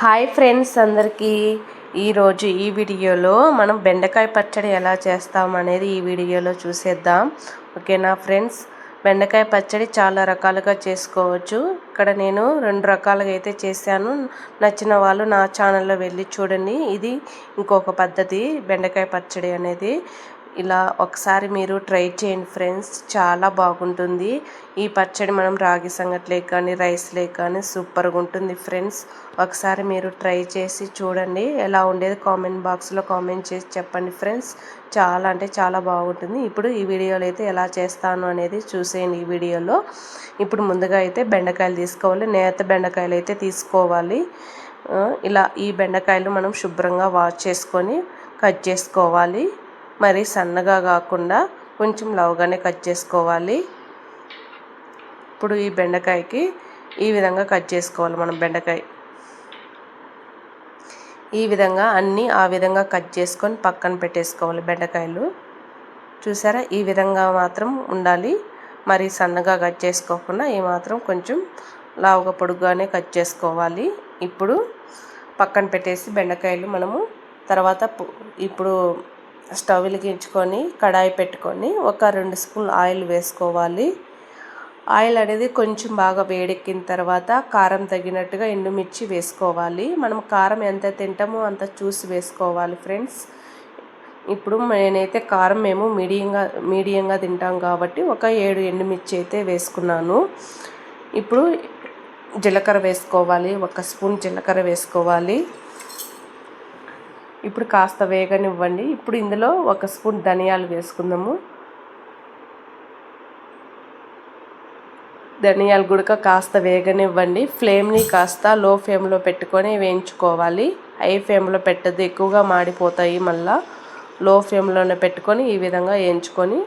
Hi friends అందరికీ ఈరోజు ఈ వీడియోలో మనం బెండకాయ పచ్చడి ఎలా చేస్తాం అనేది ఈ వీడియోలో చూసేద్దాం. ఓకేనా ఫ్రెండ్స్, బెండకాయ పచ్చడి చాలా రకాలుగా చేసుకోవచ్చు. ఇక్కడ నేను 2 రకాలుగా అయితే చేశాను. నచ్చిన వాళ్ళు నా ఛానల్లో వెళ్ళి చూడండి. ఇది ఇంకొక పద్ధతి బెండకాయ పచ్చడి అనేది. ఇలా ఒకసారి మీరు ట్రై చేయండి ఫ్రెండ్స్, చాలా బాగుంటుంది. ఈ పచ్చడి మనం రాగి సంగట్లేక కానీ రైస్లేక కానీ సూపర్గా ఉంటుంది ఫ్రెండ్స్. ఒకసారి మీరు ట్రై చేసి చూడండి, ఎలా ఉండేది కామెంట్ బాక్స్లో కామెంట్ చేసి చెప్పండి ఫ్రెండ్స్. చాలా అంటే చాలా బాగుంటుంది. ఇప్పుడు ఈ వీడియోలో అయితే ఎలా చేస్తాను అనేది చూసేయండి ఈ వీడియోలో. ఇప్పుడు ముందుగా అయితే బెండకాయలు తీసుకోవాలి. నేత బెండకాయలు అయితే తీసుకోవాలి. ఇలా ఈ బెండకాయలు మనం శుభ్రంగా వాష్ చేసుకొని కట్ చేసుకోవాలి. మరి సన్నగా కాకుండా కొంచెం లవగానే కట్ చేసుకోవాలి. ఇప్పుడు ఈ బెండకాయకి ఈ విధంగా కట్ చేసుకోవాలి. మనం బెండకాయ ఈ విధంగా అన్నీ ఆ విధంగా కట్ చేసుకొని పక్కన పెట్టేసుకోవాలి. బెండకాయలు చూసారా, ఈ విధంగా మాత్రం ఉండాలి. మరి సన్నగా కట్ చేసుకోకుండా ఈ మాత్రం కొంచెం లావుగా పొడుగ్గానే కట్ చేసుకోవాలి. ఇప్పుడు పక్కన పెట్టేసి బెండకాయలు మనము తర్వాత ఇప్పుడు స్టవ్ వెలిగించుకొని కడాయి పెట్టుకొని ఒక 2 స్పూన్లు ఆయిల్ వేసుకోవాలి. ఆయిల్ అనేది కొంచెం బాగా వేడెక్కిన తర్వాత కారం తగినట్టుగా ఎండుమిర్చి వేసుకోవాలి. మనం కారం ఎంత తింటామో అంత చూసి వేసుకోవాలి ఫ్రెండ్స్. ఇప్పుడు నేనైతే కారం మేము మీడియంగా తింటాం కాబట్టి ఒక 7 ఎండుమిర్చి అయితే వేసుకున్నాను. ఇప్పుడు జీలకర్ర వేసుకోవాలి. 1 స్పూన్ జీలకర్ర వేసుకోవాలి. ఇప్పుడు కాస్త వేగనివ్వండి. ఇప్పుడు ఇందులో 1 స్పూన్ ధనియాలు వేసుకుందాము. ధనియాలు గుడక కాస్త వేగనివ్వండి. ఫ్లేమ్ని కాస్త లో ఫ్లేమ్లో పెట్టుకొని వేయించుకోవాలి. హై ఫ్లేమ్లో పెట్టద్దు, ఎక్కువగా మాడిపోతాయి. మళ్ళీ లో ఫ్లేమ్లోనే పెట్టుకొని ఈ విధంగా వేయించుకొని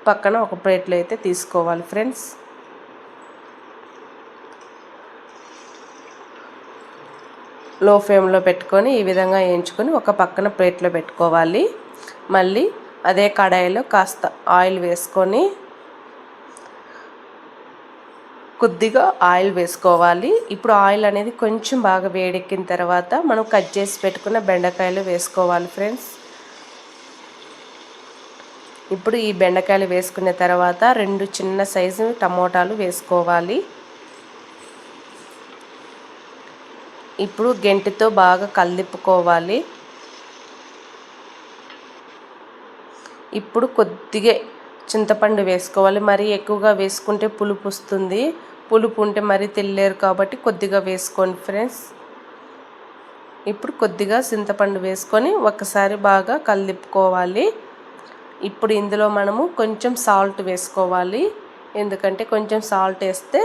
పక్కన ఒక ప్లేట్లో అయితే తీసుకోవాలి ఫ్రెండ్స్. లో ఫ్లేమ్లో పెట్టుకొని ఈ విధంగా వేయించుకొని ఒక పక్కన ప్లేట్లో పెట్టుకోవాలి. మళ్ళీ అదే కడాయిలో కాస్త ఆయిల్ వేసుకొని కొద్దిగా ఆయిల్ వేసుకోవాలి. ఇప్పుడు ఆయిల్ అనేది కొంచెం బాగా వేడెక్కిన తర్వాత మనం కట్ చేసి పెట్టుకున్న బెండకాయలు వేసుకోవాలి ఫ్రెండ్స్. ఇప్పుడు ఈ బెండకాయలు వేసుకున్న తర్వాత 2 చిన్న సైజు టమోటాలు వేసుకోవాలి. ఇప్పుడు గెంటితో బాగా కలిపుకోవాలి. ఇప్పుడు కొద్దిగా చింతపండు వేసుకోవాలి. మరీ ఎక్కువగా వేసుకుంటే పులుపు వస్తుంది. పులుపు ఉంటే మరీ తెల్లేరు కాబట్టి కొద్దిగా వేసుకోండి ఫ్రెండ్స్. ఇప్పుడు కొద్దిగా చింతపండు వేసుకొని ఒకసారి బాగా కలిపుకోవాలి. ఇప్పుడు ఇందులో మనము కొంచెం సాల్ట్ వేసుకోవాలి. ఎందుకంటే కొంచెం సాల్ట్ వేస్తే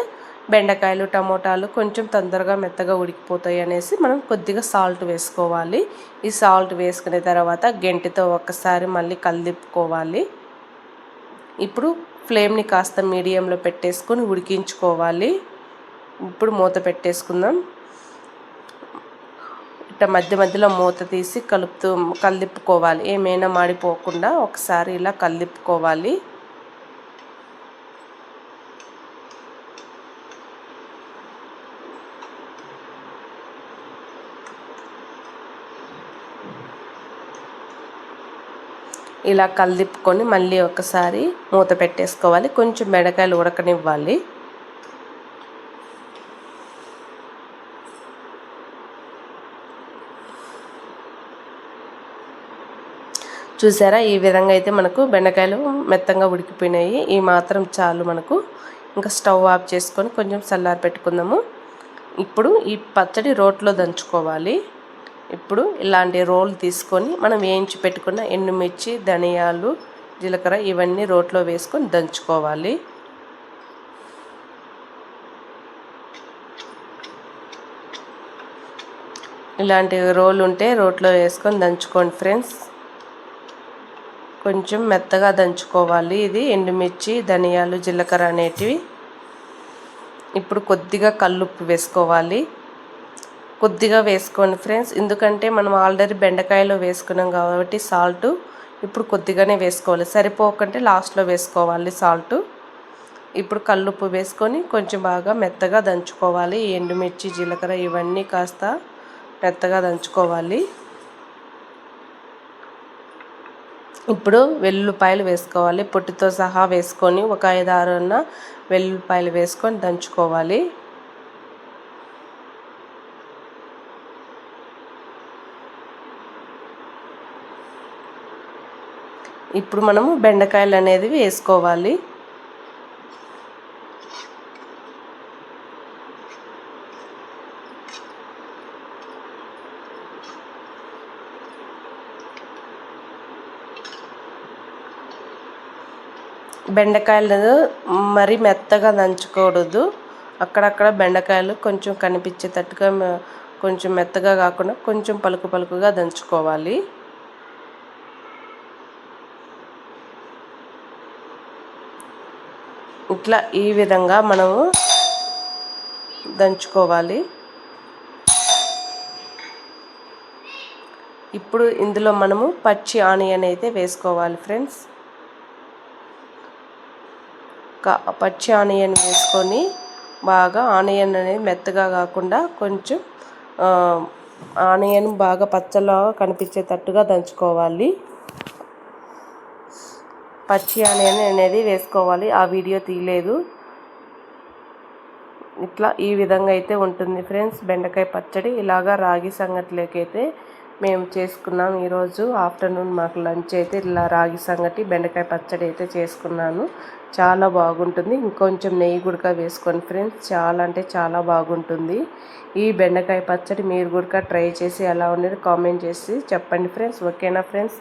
బెండకాయలు టమోటాలు కొంచెం తొందరగా మెత్తగా ఉడికిపోతాయి అనేసి మనం కొద్దిగా సాల్ట్ వేసుకోవాలి. ఈ సాల్ట్ వేసుకున్న తర్వాత గెంటితో ఒకసారి మళ్ళీ కలిపుకోవాలి. ఇప్పుడు ఫ్లేమ్ని కాస్త మీడియంలో పెట్టేసుకొని ఉడికించుకోవాలి. ఇప్పుడు మూత పెట్టేసుకుందాం. ఇట్లా మధ్య మధ్యలో మూత తీసి కలిపుకోవాలి. ఏమైనా మాడిపోకుండా ఒకసారి ఇలా కలిపుకోవాలి. ఇలా కలిపుకొని మళ్ళీ ఒకసారి మూత పెట్టేసుకోవాలి. కొంచెం బెండకాయలు ఉడకనివ్వాలి. చూసారా, ఈ విధంగా అయితే మనకు బెండకాయలు మెత్తంగా ఉడికిపోయినాయి. ఈ మాత్రం చాలు మనకు. ఇంకా స్టవ్ ఆఫ్ చేసుకొని కొంచెం చల్లారి పెట్టుకుందాము. ఇప్పుడు ఈ పచ్చడి రోట్లో దంచుకోవాలి. ఇప్పుడు ఇలాంటి రోల్ తీసుకొని మనం వేయించి పెట్టుకున్న ఎండుమిర్చి ధనియాలు జీలకర్ర ఇవన్నీ రోట్లో వేసుకొని దంచుకోవాలి. ఇలాంటి రోల్ ఉంటే రోట్లో వేసుకొని దంచుకోండి ఫ్రెండ్స్. కొంచెం మెత్తగా దంచుకోవాలి. ఇది ఎండుమిర్చి ధనియాలు జీలకర్ర అనేటివి. ఇప్పుడు కొద్దిగా కల్లుప్పు వేసుకోవాలి. కొద్దిగా వేసుకోండి ఫ్రెండ్స్, ఎందుకంటే మనం ఆల్రెడీ బెండకాయలో వేసుకున్నాం కాబట్టి సాల్ట్ ఇప్పుడు కొద్దిగానే వేసుకోవాలి. సరిపోకంటే లాస్ట్లో వేసుకోవాలి సాల్ట్. ఇప్పుడు కల్లుప్పు వేసుకొని కొంచెం బాగా మెత్తగా దంచుకోవాలి. ఎండుమిర్చి జీలకర్ర ఇవన్నీ కాస్త మెత్తగా దంచుకోవాలి. ఇప్పుడు వెల్లుల్లిపాయలు వేసుకోవాలి. పొట్టుతో సహా వేసుకొని ఒక 5-6 వెల్లుల్లిపాయలు వేసుకొని దంచుకోవాలి. ఇప్పుడు మనము బెండకాయలు అనేది వేసుకోవాలి. బెండకాయలు మరి మెత్తగా దంచకూడదు. అక్కడక్కడ బెండకాయలు కొంచెం కనిపించేటట్టుగా, కొంచెం మెత్తగా కాకుండా కొంచెం పలుకుగా దంచుకోవాలి. ఇట్లా ఈ విధంగా మనము దంచుకోవాలి. ఇప్పుడు ఇందులో మనము పచ్చి ఆనియన్ అయితే వేసుకోవాలి ఫ్రెండ్స్. పచ్చి ఆనియన్ వేసుకొని బాగా ఆనియన్ అనేది మెత్తగా కాకుండా కొంచెం ఆనియన్ బాగా పచ్చలా కనిపించేటట్టుగా దంచుకోవాలి. పచ్చి ఆనియన్ అనేది వేసుకోవాలి. ఆ వీడియో తీయలేదు. ఇట్లా ఈ విధంగా అయితే ఉంటుంది ఫ్రెండ్స్ బెండకాయ పచ్చడి. ఇలాగా రాగి సంగటిలోకైతే మేము చేసుకున్నాం. ఈరోజు ఆఫ్టర్నూన్ మాకు లంచ్ అయితే ఇలా రాగి సంగటి బెండకాయ పచ్చడి అయితే చేసుకున్నాను. చాలా బాగుంటుంది. ఇంకొంచెం నెయ్యి కూడా వేసుకోండి ఫ్రెండ్స్. చాలా అంటే చాలా బాగుంటుంది. ఈ బెండకాయ పచ్చడి మీరు కూడా ట్రై చేసి ఎలా ఉండేది కామెంట్ చేసి చెప్పండి ఫ్రెండ్స్. ఓకేనా ఫ్రెండ్స్?